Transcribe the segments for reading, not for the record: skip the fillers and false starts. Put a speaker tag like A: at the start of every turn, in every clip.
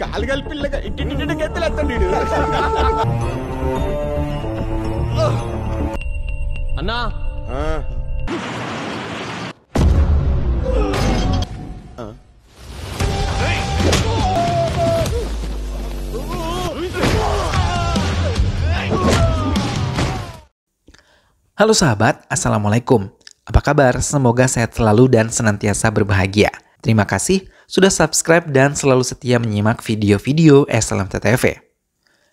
A: కాలుగల పిల్లగా ఇట్టి గెత్తలేస్తాడు
B: అన్నా
C: Halo sahabat, Assalamualaikum. Apa kabar? Semoga sehat selalu dan senantiasa berbahagia. Terima kasih sudah subscribe dan selalu setia menyimak video-video SLMT-TV.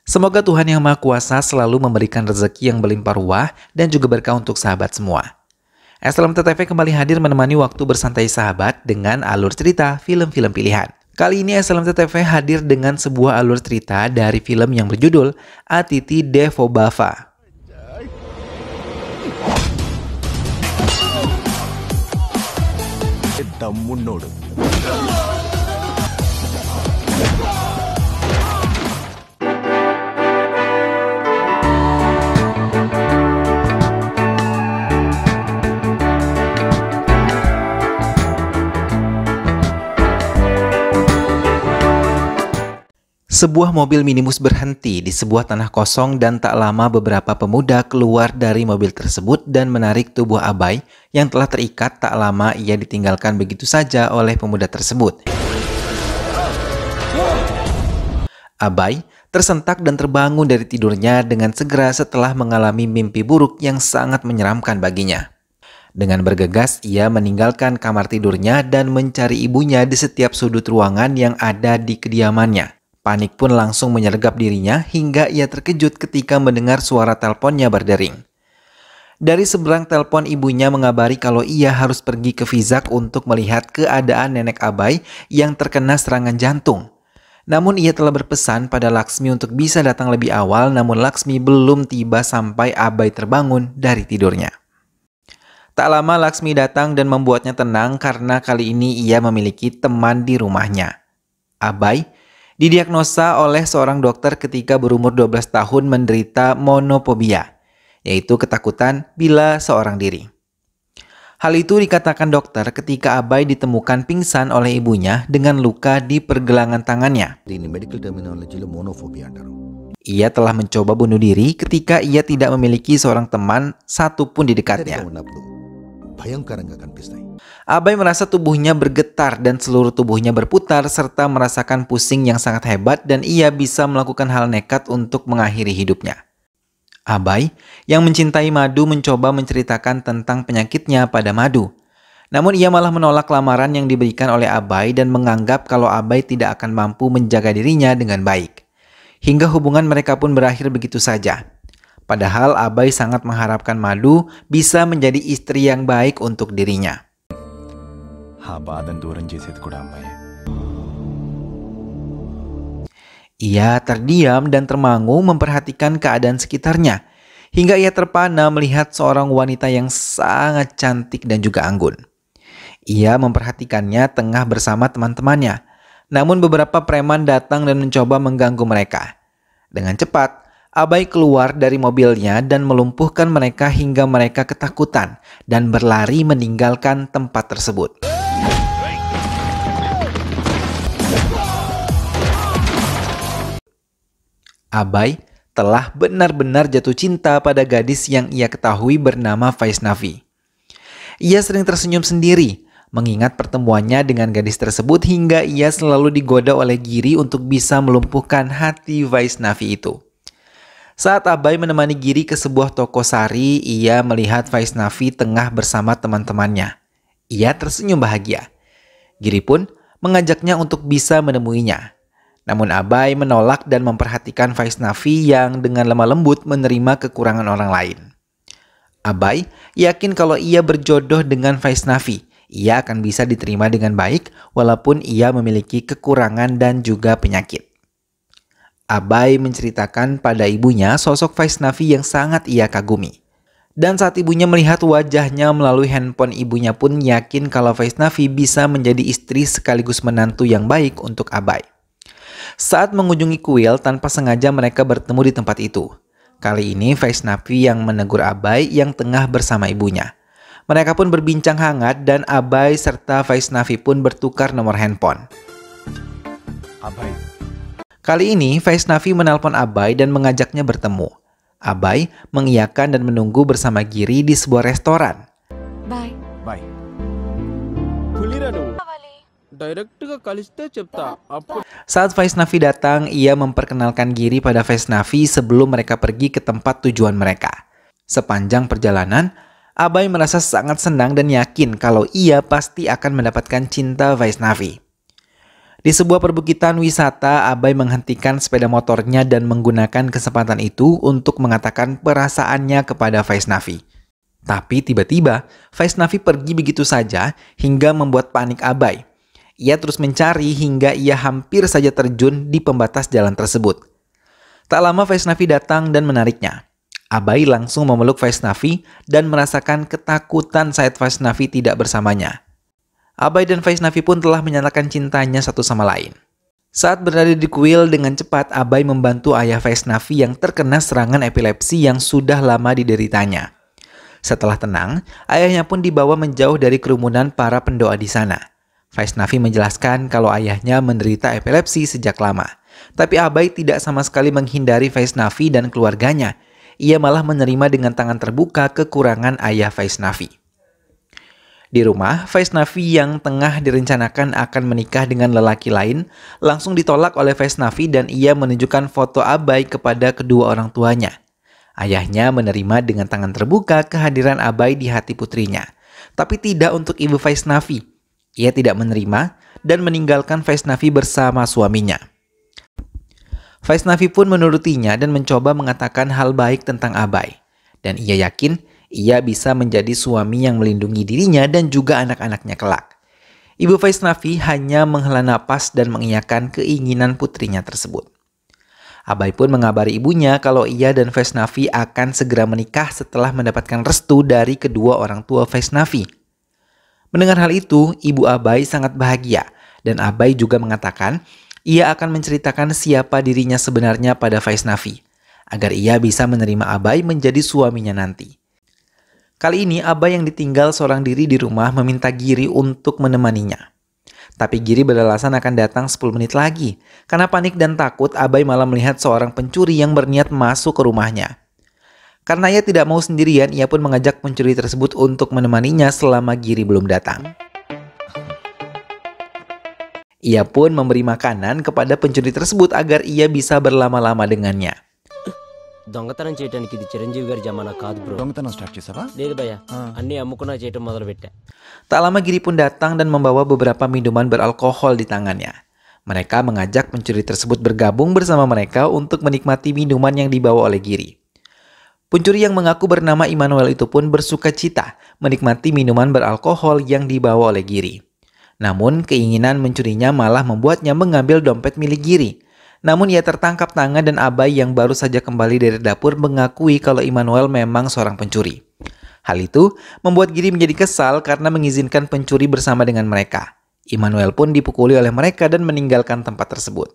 C: Semoga Tuhan Yang Maha Kuasa selalu memberikan rezeki yang berlimpah ruah dan juga berkah untuk sahabat semua. SLMT-TV kembali hadir menemani waktu bersantai sahabat dengan alur cerita film-film pilihan. Kali ini SLMT-TV hadir dengan sebuah alur cerita dari film yang berjudul Atiti Devo Bava.
A: తమ్మున్నోడు
C: Sebuah mobil minibus berhenti di sebuah tanah kosong dan tak lama beberapa pemuda keluar dari mobil tersebut dan menarik tubuh Abai yang telah terikat. Tak lama ia ditinggalkan begitu saja oleh pemuda tersebut. Abai tersentak dan terbangun dari tidurnya dengan segera setelah mengalami mimpi buruk yang sangat menyeramkan baginya. Dengan bergegas ia meninggalkan kamar tidurnya dan mencari ibunya di setiap sudut ruangan yang ada di kediamannya. Panik pun langsung menyergap dirinya hingga ia terkejut ketika mendengar suara teleponnya berdering. Dari seberang telepon ibunya mengabari kalau ia harus pergi ke Vizak untuk melihat keadaan nenek Abai yang terkena serangan jantung. Namun ia telah berpesan pada Laksmi untuk bisa datang lebih awal, namun Laksmi belum tiba sampai Abai terbangun dari tidurnya. Tak lama Laksmi datang dan membuatnya tenang karena kali ini ia memiliki teman di rumahnya. Abai didiagnosa oleh seorang dokter ketika berumur 12 tahun menderita monophobia, yaitu ketakutan bila seorang diri. Hal itu dikatakan dokter ketika Abai ditemukan pingsan oleh ibunya dengan luka di pergelangan tangannya. Ia telah mencoba bunuh diri ketika ia tidak memiliki seorang teman satupun di dekatnya. Abai merasa tubuhnya bergetar dan seluruh tubuhnya berputar serta merasakan pusing yang sangat hebat dan ia bisa melakukan hal nekat untuk mengakhiri hidupnya. Abai yang mencintai Madu mencoba menceritakan tentang penyakitnya pada Madu. Namun ia malah menolak lamaran yang diberikan oleh Abai dan menganggap kalau Abai tidak akan mampu menjaga dirinya dengan baik. Hingga hubungan mereka pun berakhir begitu saja. Padahal Abai sangat mengharapkan Madu bisa menjadi istri yang baik untuk dirinya. Ia terdiam dan termangu memperhatikan keadaan sekitarnya, hingga ia terpana melihat seorang wanita yang sangat cantik dan juga anggun. Ia memperhatikannya tengah bersama teman-temannya, namun beberapa preman datang dan mencoba mengganggu mereka. Dengan cepat, Abai keluar dari mobilnya dan melumpuhkan mereka hingga mereka ketakutan dan berlari meninggalkan tempat tersebut. Abai telah benar-benar jatuh cinta pada gadis yang ia ketahui bernama Vaisnavi. Ia sering tersenyum sendiri mengingat pertemuannya dengan gadis tersebut hingga ia selalu digoda oleh Giri untuk bisa melumpuhkan hati Vaisnavi itu. Saat Abai menemani Giri ke sebuah toko sari, ia melihat Vaisnavi tengah bersama teman-temannya. Ia tersenyum bahagia. Giri pun mengajaknya untuk bisa menemuinya. Namun Abai menolak dan memperhatikan Vaisnavi yang dengan lemah lembut menerima kekurangan orang lain. Abai yakin kalau ia berjodoh dengan Vaisnavi, ia akan bisa diterima dengan baik walaupun ia memiliki kekurangan dan juga penyakit. Abai menceritakan pada ibunya sosok Vaisnavi yang sangat ia kagumi. Dan saat ibunya melihat wajahnya melalui handphone, ibunya pun yakin kalau Vaisnavi bisa menjadi istri sekaligus menantu yang baik untuk Abai. Saat mengunjungi kuil, tanpa sengaja mereka bertemu di tempat itu. Kali ini Vaisnavi yang menegur Abai yang tengah bersama ibunya. Mereka pun berbincang hangat dan Abai serta Vaisnavi pun bertukar nomor handphone.
A: Abhay.
C: Kali ini Vaisnavi menelpon Abai dan mengajaknya bertemu. Abai mengiyakan dan menunggu bersama Giri di sebuah restoran.
B: Bye
A: bye. కులిరా నువ్వు. Direct గా కలిస్తే చెప్తా. అప్పుడు
C: Saat Vaisnavi datang, ia memperkenalkan Giri pada Vaisnavi sebelum mereka pergi ke tempat tujuan mereka. Sepanjang perjalanan, Abai merasa sangat senang dan yakin kalau ia pasti akan mendapatkan cinta Vaisnavi. Di sebuah perbukitan wisata, Abai menghentikan sepeda motornya dan menggunakan kesempatan itu untuk mengatakan perasaannya kepada Vaisnavi. Tapi tiba-tiba, Vaisnavi pergi begitu saja hingga membuat panik Abai. Ia terus mencari hingga ia hampir saja terjun di pembatas jalan tersebut. Tak lama Vaisnavi datang dan menariknya. Abai langsung memeluk Vaisnavi dan merasakan ketakutan saat Vaisnavi tidak bersamanya. Abai dan Vaisnavi pun telah menyatakan cintanya satu sama lain. Saat berada di kuil dengan cepat, Abai membantu ayah Vaisnavi yang terkena serangan epilepsi yang sudah lama dideritanya. Setelah tenang, ayahnya pun dibawa menjauh dari kerumunan para pendoa di sana. Vaisnavi menjelaskan kalau ayahnya menderita epilepsi sejak lama. Tapi Abai tidak sama sekali menghindari Vaisnavi dan keluarganya. Ia malah menerima dengan tangan terbuka kekurangan ayah Vaisnavi. Di rumah, Vaisnavi yang tengah direncanakan akan menikah dengan lelaki lain langsung ditolak oleh Vaisnavi dan ia menunjukkan foto Abai kepada kedua orang tuanya. Ayahnya menerima dengan tangan terbuka kehadiran Abai di hati putrinya, tapi tidak untuk ibu Vaisnavi. Ia tidak menerima dan meninggalkan Vaisnavi bersama suaminya. Vaisnavi pun menurutinya dan mencoba mengatakan hal baik tentang Abai. Dan ia yakin ia bisa menjadi suami yang melindungi dirinya dan juga anak-anaknya kelak. Ibu Vaisnavi hanya menghela napas dan mengiyakan keinginan putrinya tersebut. Abai pun mengabari ibunya kalau ia dan Vaisnavi akan segera menikah setelah mendapatkan restu dari kedua orang tua Vaisnavi. Mendengar hal itu, ibu Abai sangat bahagia dan Abai juga mengatakan ia akan menceritakan siapa dirinya sebenarnya pada Vaisnavi agar ia bisa menerima Abai menjadi suaminya nanti. Kali ini Abai yang ditinggal seorang diri di rumah meminta Giri untuk menemaninya. Tapi Giri beralasan akan datang 10 menit lagi. Karena panik dan takut, Abai malah melihat seorang pencuri yang berniat masuk ke rumahnya. Karena ia tidak mau sendirian, ia pun mengajak pencuri tersebut untuk menemaninya selama Giri belum datang. Ia pun memberi makanan kepada pencuri tersebut agar ia bisa berlama-lama dengannya.
D: దొంగతనం చేయడానికి ఇది చిరంజీవి గారి జమానా కాదు బ్రో.
A: దొంగతనం స్టార్ట్ చేసావా?
D: లేదు భయ్యా, అన్నీ అమ్ముకున్నా చేయటం మొదలు పెట్టా.
C: Tak lama Giri pun datang dan membawa beberapa minuman beralkohol di tangannya. Mereka mengajak pencuri tersebut bergabung bersama mereka untuk menikmati minuman yang dibawa oleh Giri. Pencuri yang mengaku bernama Immanuel itu pun bersuka cita menikmati minuman beralkohol yang dibawa oleh Giri. Namun keinginan mencurinya malah membuatnya mengambil dompet milik Giri. Namun ia tertangkap tangan dan Abai yang baru saja kembali dari dapur mengakui kalau Immanuel memang seorang pencuri. Hal itu membuat Giri menjadi kesal karena mengizinkan pencuri bersama dengan mereka. Immanuel pun dipukuli oleh mereka dan meninggalkan tempat tersebut.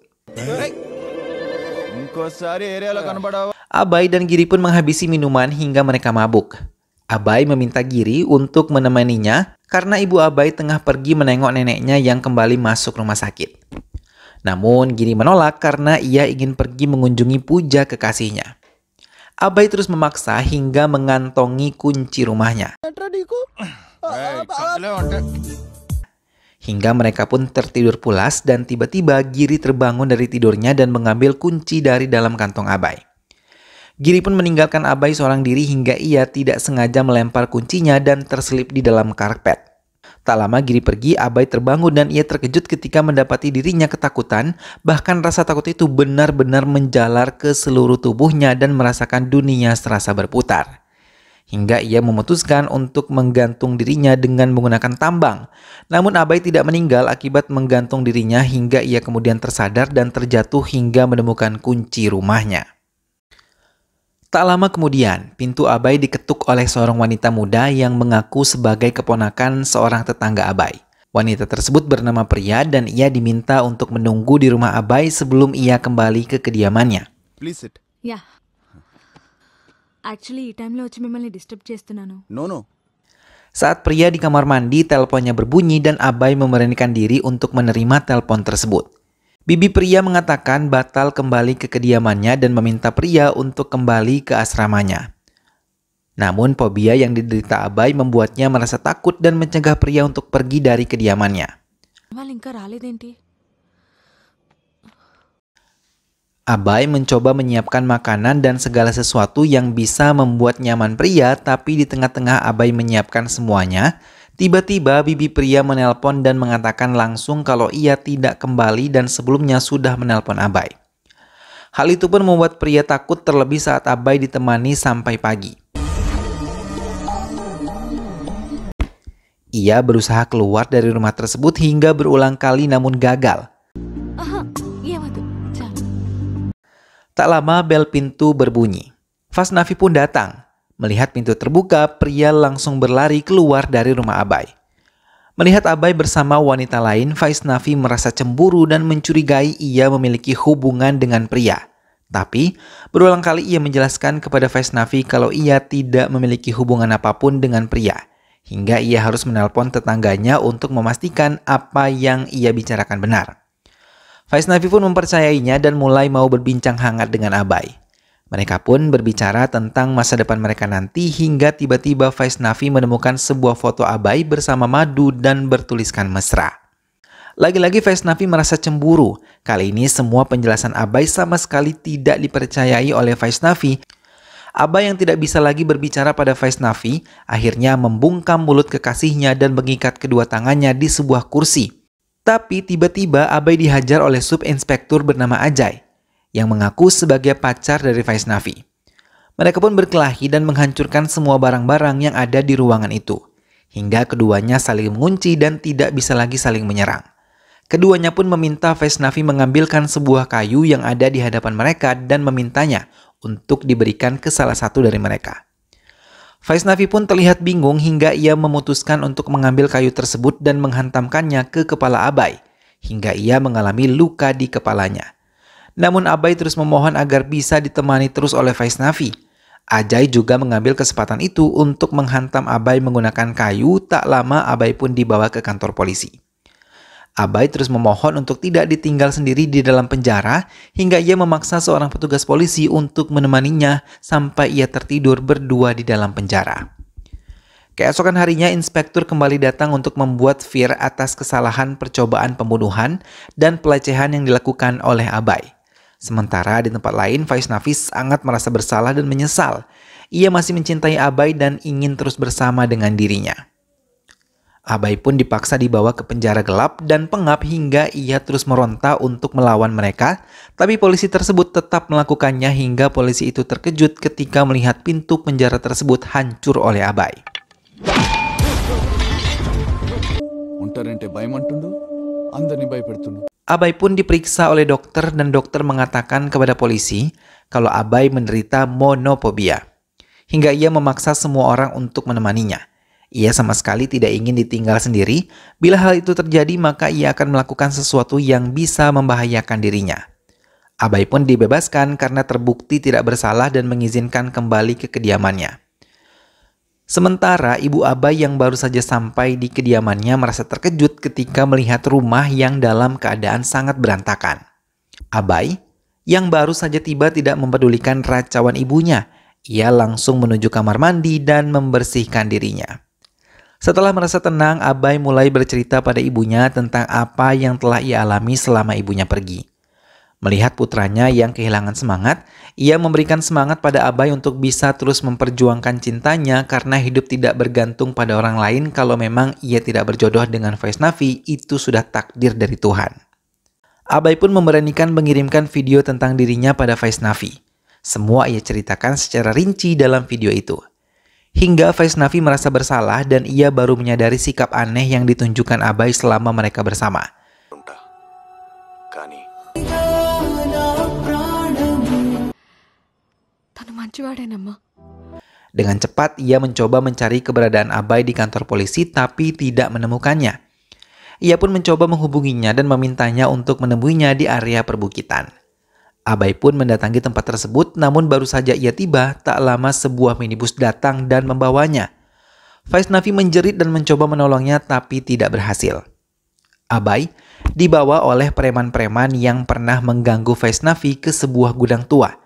A: ఇంకోసారి ఏరియాలో కనబడావా?
C: Abai dan Giri pun menghabisi minuman hingga mereka mabuk. Abai meminta Giri untuk menemaninya karena ibu Abai tengah pergi menengok neneknya yang kembali masuk rumah sakit. Namun Giri menolak karena ia ingin pergi mengunjungi puja kekasihnya. Abai terus memaksa hingga mengantongi kunci rumahnya. Hingga mereka pun tertidur pulas dan tiba-tiba Giri terbangun dari tidurnya dan mengambil kunci dari dalam kantong Abai. Giri pun meninggalkan Abai seorang diri hingga ia tidak sengaja melempar kuncinya dan terselip di dalam karpet. Tak lama Giri pergi, Abai terbangun dan ia terkejut ketika mendapati dirinya ketakutan, bahkan rasa takut itu benar-benar menjalar ke seluruh tubuhnya dan merasakan dunia serasa berputar. Hingga ia memutuskan untuk menggantung dirinya dengan menggunakan tambang. Namun Abai tidak meninggal akibat menggantung dirinya hingga ia kemudian tersadar dan terjatuh hingga menemukan kunci rumahnya. Tak lama kemudian, pintu Abai diketuk oleh seorang wanita muda yang mengaku sebagai keponakan seorang tetangga Abai. Wanita tersebut bernama Priya dan ia diminta untuk menunggu di rumah Abai sebelum ia kembali ke kediamannya.
A: Please SIT.
B: Yeah actually ఈ టైంలో వచ్చి మిమ్మల్ని డిస్టర్బ్ చేస్తున్నాను.
A: No.
C: Saat pria di kamar mandi, teleponnya berbunyi dan Abai memberanikan diri untuk menerima telepon tersebut. Bibi pria mengatakan batal kembali ke kediamannya dan meminta pria untuk kembali ke asramanya. Namun fobia yang diderita Abai membuatnya merasa takut dan mencegah pria untuk pergi dari kediamannya. Abai mencoba menyiapkan makanan dan segala sesuatu yang bisa membuat nyaman pria, tapi di tengah-tengah Abai menyiapkan semuanya, tiba-tiba bibi pria menelpon dan mengatakan langsung kalau ia tidak kembali dan sebelumnya sudah menelpon Abai. Hal itu pun membuat pria takut terlebih saat Abai ditemani sampai pagi. Ia berusaha keluar dari rumah tersebut hingga berulang kali namun gagal. Tak lama bel pintu berbunyi. Fasnavi pun datang. Melihat pintu terbuka, pria langsung berlari keluar dari rumah Abai. Melihat Abai bersama wanita lain, Fasnavi merasa cemburu dan mencurigai ia memiliki hubungan dengan pria. Tapi, berulang kali ia menjelaskan kepada Fasnavi kalau ia tidak memiliki hubungan apapun dengan pria. Hingga ia harus menelpon tetangganya untuk memastikan apa yang ia bicarakan benar. Fasnavi pun mempercayainya dan mulai mau berbincang hangat dengan Abai. Mereka pun berbicara tentang masa depan mereka nanti hingga tiba-tiba Fasnavi menemukan sebuah foto Abai bersama madu dan bertuliskan mesra. Lagi-lagi Fasnavi merasa cemburu. Kali ini semua penjelasan Abai sama sekali tidak dipercayai oleh Fasnavi. Abai yang tidak bisa lagi berbicara pada Fasnavi akhirnya membungkam mulut kekasihnya dan mengikat kedua tangannya di sebuah kursi. Tapi tiba-tiba Abai dihajar oleh subinspektur bernama Ajay yang mengaku sebagai pacar dari Fasnavi. Mereka pun berkelahi dan menghancurkan semua barang-barang yang ada di ruangan itu. Hingga keduanya saling mengunci dan tidak bisa lagi saling menyerang. Keduanya pun meminta Fasnavi mengambilkan sebuah kayu yang ada di hadapan mereka dan memintanya untuk diberikan ke salah satu dari mereka. Fasnavi pun terlihat bingung hingga ia memutuskan untuk mengambil kayu tersebut dan menghantamkannya ke kepala Abai, hingga ia mengalami luka di kepalanya. Namun Abai terus memohon agar bisa ditemani terus oleh Fasnavi. Ajay juga mengambil kesempatan itu untuk menghantam Abai menggunakan kayu. Tak lama Abai pun dibawa ke kantor polisi. Abai terus memohon untuk tidak ditinggal sendiri di dalam penjara hingga ia memaksa seorang petugas polisi untuk menemaninya sampai ia tertidur berdua di dalam penjara. Keesokan harinya inspektur kembali datang untuk membuat vir atas kesalahan percobaan pembunuhan dan pelecehan yang dilakukan oleh Abai. Sementara di tempat lain Fasnavi sangat merasa bersalah dan menyesal. Ia masih mencintai Abai dan ingin terus bersama dengan dirinya. Abai pun dipaksa dibawa ke penjara gelap dan pengap hingga ia terus meronta untuk melawan mereka, tapi polisi tersebut tetap melakukannya hingga polisi itu terkejut ketika melihat pintu penjara tersebut hancur oleh Abai. Abai pun diperiksa oleh dokter dan dokter mengatakan kepada polisi kalau Abai menderita monofobia, hingga ia memaksa semua orang untuk menemaninya. Ia sama sekali tidak ingin ditinggal sendiri. Bila hal itu terjadi, maka ia akan melakukan sesuatu yang bisa membahayakan dirinya. Abai pun dibebaskan karena terbukti tidak bersalah dan mengizinkan kembali ke kediamannya. Sementara ibu Abai yang baru saja sampai di kediamannya merasa terkejut ketika melihat rumah yang dalam keadaan sangat berantakan. Abai yang baru saja tiba tidak mempedulikan racauan ibunya. Ia langsung menuju kamar mandi dan membersihkan dirinya. Setelah merasa tenang, Abai mulai bercerita pada ibunya tentang apa yang telah ia alami selama ibunya pergi. Melihat putranya yang kehilangan semangat, ia memberikan semangat pada Abai untuk bisa terus memperjuangkan cintanya karena hidup tidak bergantung pada orang lain. Kalau memang ia tidak berjodoh dengan Fasnavi, itu sudah takdir dari Tuhan. Abai pun memberanikan mengirimkan video tentang dirinya pada Fasnavi. Semua ia ceritakan secara rinci dalam video itu. Hingga Fasnavi merasa bersalah dan ia baru menyadari sikap aneh yang ditunjukkan Abai selama mereka bersama. Dengan cepat ia mencoba mencari keberadaan Abai di kantor polisi tapi tidak menemukannya. Ia pun mencoba menghubunginya dan memintanya untuk menemuinya di area perbukitan. Abai pun mendatangi tempat tersebut, namun baru saja ia tiba, tak lama sebuah minibus datang dan membawanya. Vaisnavi menjerit dan mencoba menolongnya tapi tidak berhasil. Abai dibawa oleh preman-preman yang pernah mengganggu Vaisnavi ke sebuah gudang tua.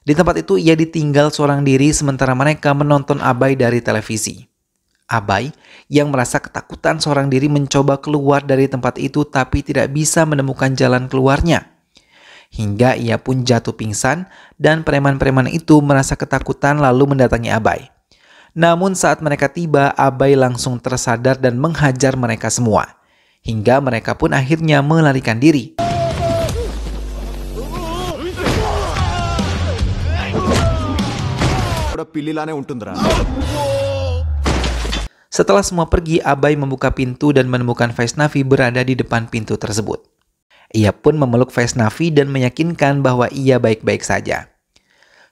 C: Di tempat itu ia ditinggal seorang diri sementara mereka menonton Abai dari televisi. Abai yang merasa ketakutan seorang diri mencoba keluar dari tempat itu tapi tidak bisa menemukan jalan keluarnya. Hingga ia pun jatuh pingsan dan preman-preman itu merasa ketakutan lalu mendatangi Abai. Namun saat mereka tiba, Abai langsung tersadar dan menghajar mereka semua. Hingga mereka pun akhirnya melarikan diri. Setelah semua pergi, Abai membuka pintu dan menemukan Vaisnavi berada di depan pintu tersebut. Ia pun memeluk Vaisnavi dan meyakinkan bahwa ia baik-baik saja.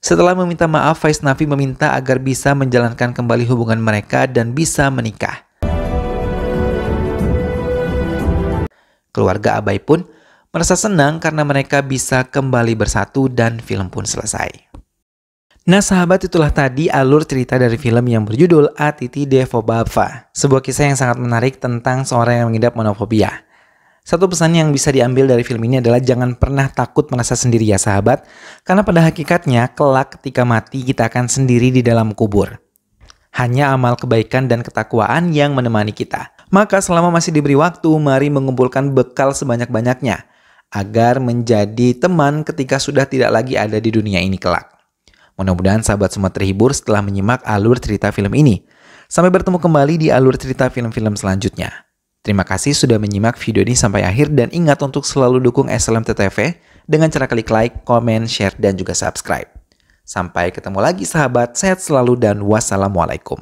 C: Setelah meminta maaf, Vaisnavi meminta agar bisa menjalankan kembali hubungan mereka dan bisa menikah. Keluarga Abai pun merasa senang karena mereka bisa kembali bersatu dan film pun selesai. Nah sahabat, itulah tadi alur cerita dari film yang berjudul Atiti Devobhava, sebuah kisah yang sangat menarik tentang seorang yang mengidap monofobia. Satu pesan yang bisa diambil dari film ini adalah jangan pernah takut merasa sendiri ya sahabat, karena pada hakikatnya kelak ketika mati kita akan sendiri di dalam kubur. Hanya amal kebaikan dan ketakwaan yang menemani kita. Maka selama masih diberi waktu, mari mengumpulkan bekal sebanyak-banyaknya agar menjadi teman ketika sudah tidak lagi ada di dunia ini kelak. Mudah-mudahan sahabat semua terhibur setelah menyimak alur cerita film ini. Sampai bertemu kembali di alur cerita film-film selanjutnya. Terima kasih sudah menyimak video ini sampai akhir dan ingat untuk selalu dukung SLMT-TV dengan cara klik like, komen, share, dan juga subscribe. Sampai ketemu lagi sahabat, sehat selalu dan wassalamualaikum.